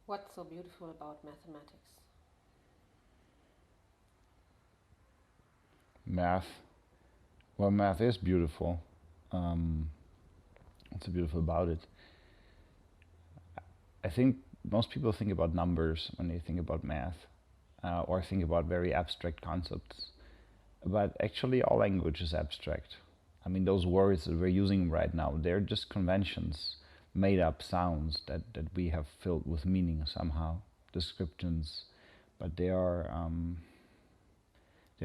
What's so beautiful about mathematics? Math. Well, math is beautiful. Um, what's so beautiful about it? I think most people think about numbers when they think about math, or think about very abstract concepts. But actually, all language is abstract. I mean, those words that we're using right now, they're just conventions, made up sounds that we have filled with meaning somehow, descriptions, but they're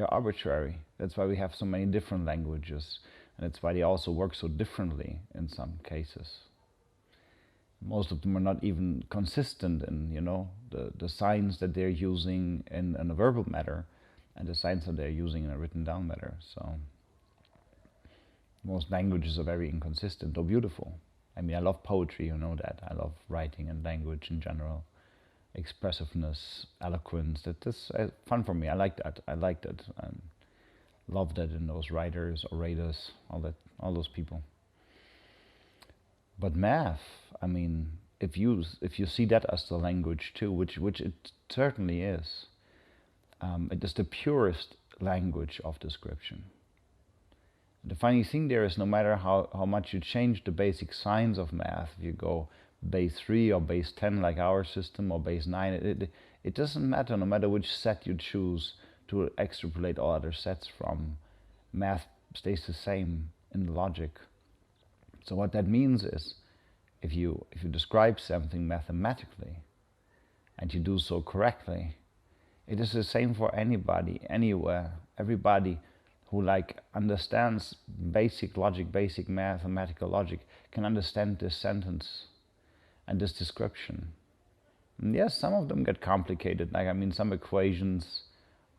arbitrary. That's why we have so many different languages, and that's why they also work so differently in some cases. Most of them are not even consistent in, the signs that they're using in a verbal matter and the signs that they're using in a written down matter. So most languages are very inconsistent, though beautiful. I mean, I love poetry, you know that. I love writing and language in general. Expressiveness, eloquence, that's fun for me. I like that. I like that. I love that in those writers, orators, all those people. But math, I mean, if you see that as the language too, which it certainly is, it is the purest language of description. The funny thing there is, no matter how much you change the basic signs of math, if you go base 3 or base 10 like our system, or base 9, it doesn't matter. No matter which set you choose to extrapolate all other sets from, math stays the same in the logic. So what that means is, if you describe something mathematically and you do so correctly, it is the same for anybody, anywhere. Everybody who understands basic logic, basic mathematical logic, can understand this sentence and this description. And yes, some of them get complicated. Some equations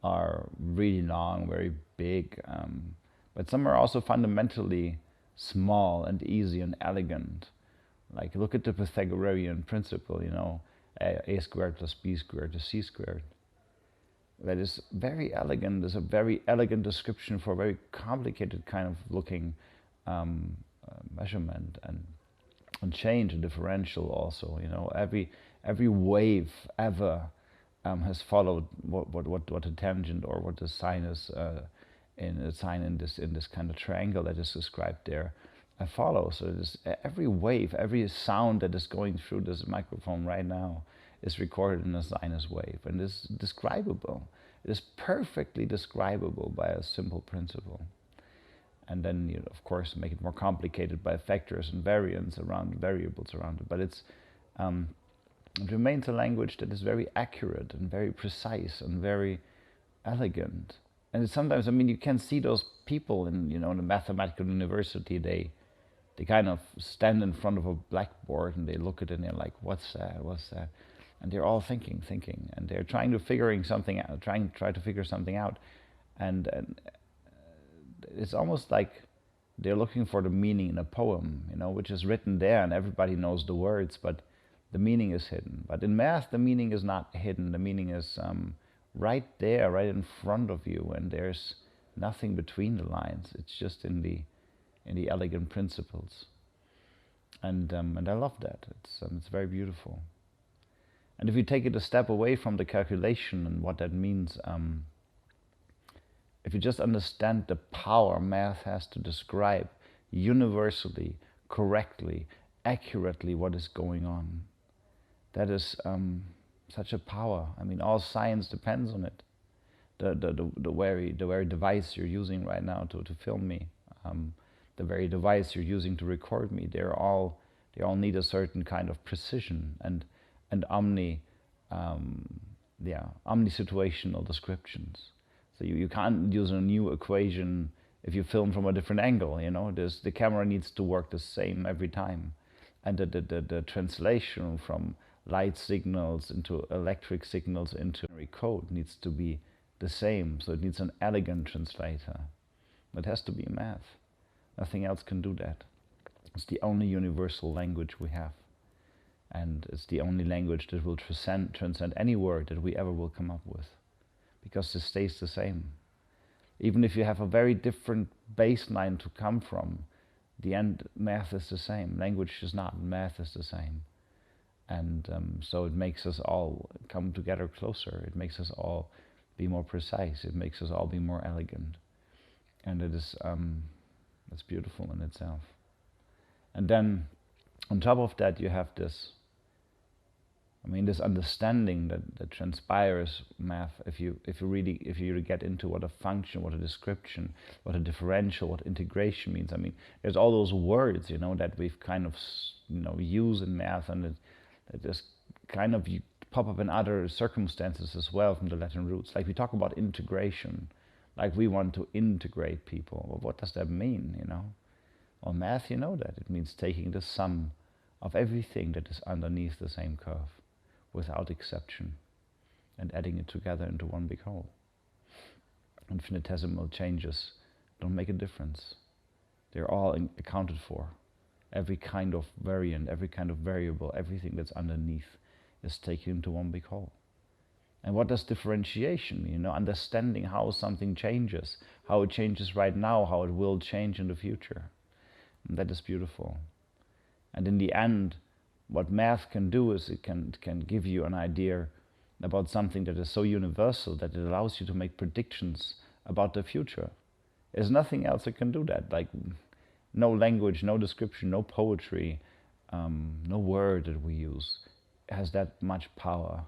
are really long, very big, but some are also fundamentally small and easy and elegant. Like, look at the Pythagorean principle, a squared plus b squared is c squared. That is very elegant. Is a very elegant description for a very complicated kind of looking measurement and change and differential also. Every wave ever has followed what a tangent or what the sine is in a sine in this kind of triangle that is described there follows. So it is, every wave, every sound that is going through this microphone right now is recorded in a sinus wave, and is describable. It is perfectly describable by a simple principle. And then you, of course, make it more complicated by factors and variants around variables around it. But it remains a language that is very accurate and very precise and very elegant. And it's sometimes, you can see those people in the mathematical university. They kind of stand in front of a blackboard and they look at it and they're like, "What's that? What's that?" And they're all thinking, and they're trying to figuring something out, try to figure something out, and it's almost like they're looking for the meaning in a poem, which is written there, and everybody knows the words, but the meaning is hidden. But in math, the meaning is not hidden. The meaning is right there, right in front of you, and there's nothing between the lines. It's just in the elegant principles, and I love that. It's very beautiful. And if you take it a step away from the calculation and what that means, if you just understand the power math has to describe universally, correctly, accurately what is going on, that is such a power. All science depends on it. The very device you're using right now to film me, the very device you're using to record me, they all need a certain kind of precision and omni-situational descriptions. So you can't use a new equation if you film from a different angle. The camera needs to work the same every time, and the translation from light signals into electric signals into code needs to be the same. So it needs an elegant translator. It has to be math. Nothing else can do that. It's the only universal language we have. And it's the only language that will transcend any word that we ever will come up with. Because it stays the same. Even if you have a very different baseline to come from, the end math is the same. Language is not, math is the same. And so it makes us all come together closer. It makes us all be more precise. It makes us all be more elegant. And it is, it's beautiful in itself. And then on top of that, you have this, this understanding that transpires math. If you really get into what a function, what a description, what a differential, what integration means. There's all those words, that we've kind of, use in math, and it just kind of pop up in other circumstances as well from the Latin roots. Like we talk about integration, like we want to integrate people. Well, what does that mean? Well, math, that it means taking the sum of everything that is underneath the same curve, without exception, and adding it together into one big whole. Infinitesimal changes don't make a difference. They're all accounted for. Every kind of variant, every kind of variable, everything that's underneath is taken into one big whole. And what does differentiation mean? Understanding how something changes, how it changes right now, how it will change in the future. And that is beautiful. And in the end, what math can do is it can give you an idea about something that is so universal that it allows you to make predictions about the future. There's nothing else that can do that. Like no language, no description, no poetry, no word that we use has that much power.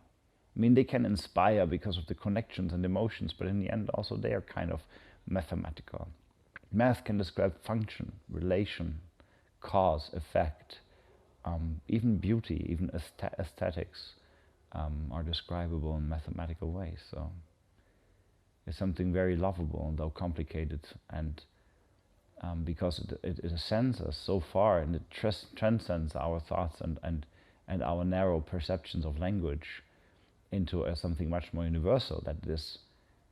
They can inspire because of the connections and emotions, but in the end also they are kind of mathematical. Math can describe function, relation, cause, effect, even beauty, even aesthetics are describable in mathematical ways. So it's something very lovable, though complicated, and because it ascends us so far, and it transcends our thoughts and our narrow perceptions of language into something much more universal, that is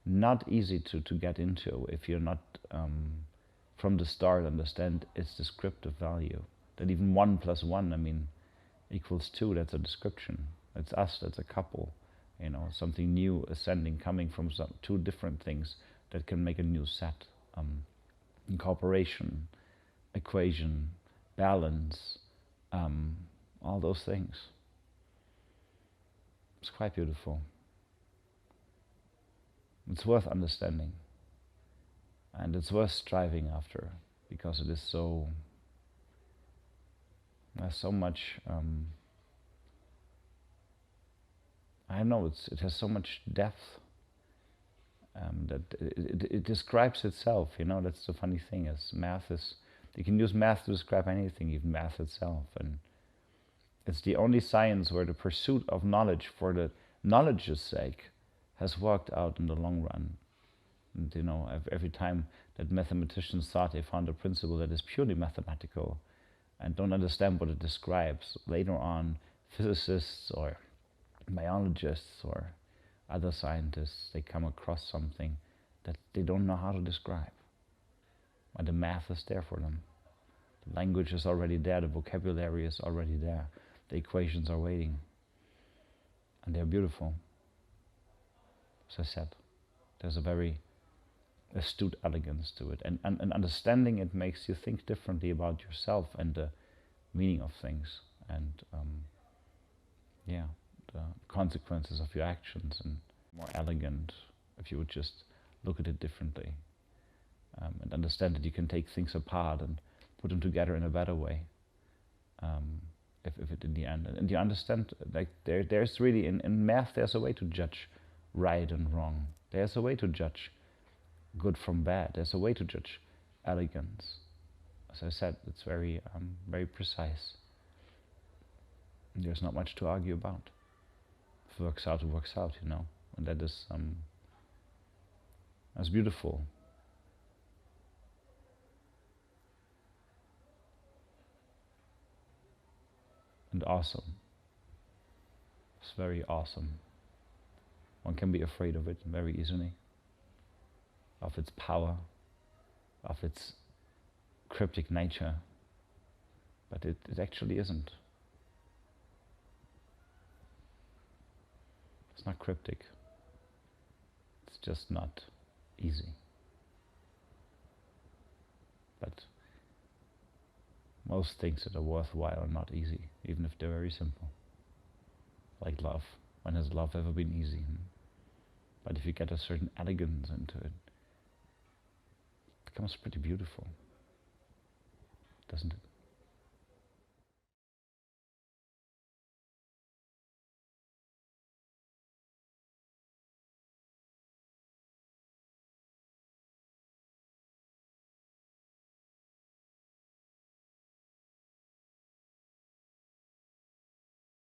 not easy to get into if you're not from the start understand its descriptive value. That even 1 + 1, equals 2, that's a description. It's us, that's a couple. Something new ascending, coming from two different things that can make a new set. Incorporation, equation, balance, all those things. It's quite beautiful. It's worth understanding. And it's worth striving after, because it is so... There's so much, I don't know, it has so much depth that it describes itself, that's the funny thing, is math is, you can use math to describe anything, even math itself, and it's the only science where the pursuit of knowledge for the knowledge's sake has worked out in the long run. And, every time that mathematicians thought they found a principle that is purely mathematical, and don't understand what it describes, later on physicists or biologists or other scientists, they come across something that they don't know how to describe. And the math is there for them. The language is already there, the vocabulary is already there, the equations are waiting. And they're beautiful. As I said, there's a very astute elegance to it, and understanding it makes you think differently about yourself and the meaning of things, and the consequences of your actions, and more elegant if you would just look at it differently, and understand that you can take things apart and put them together in a better way, if it in the end, and you understand, like there's really in math there's a way to judge right and wrong, there's a way to judge good from bad, there's a way to judge elegance. As I said, it's very very precise. There's not much to argue about. If it works out, it works out, and that is that's beautiful. And awesome. It's very awesome. One can be afraid of it very easily, of its power, of its cryptic nature, but it actually isn't. It's not cryptic. It's just not easy. But most things that are worthwhile are not easy, even if they're very simple. like love. When has love ever been easy? But if you get a certain elegance into it, it becomes pretty beautiful, doesn't it?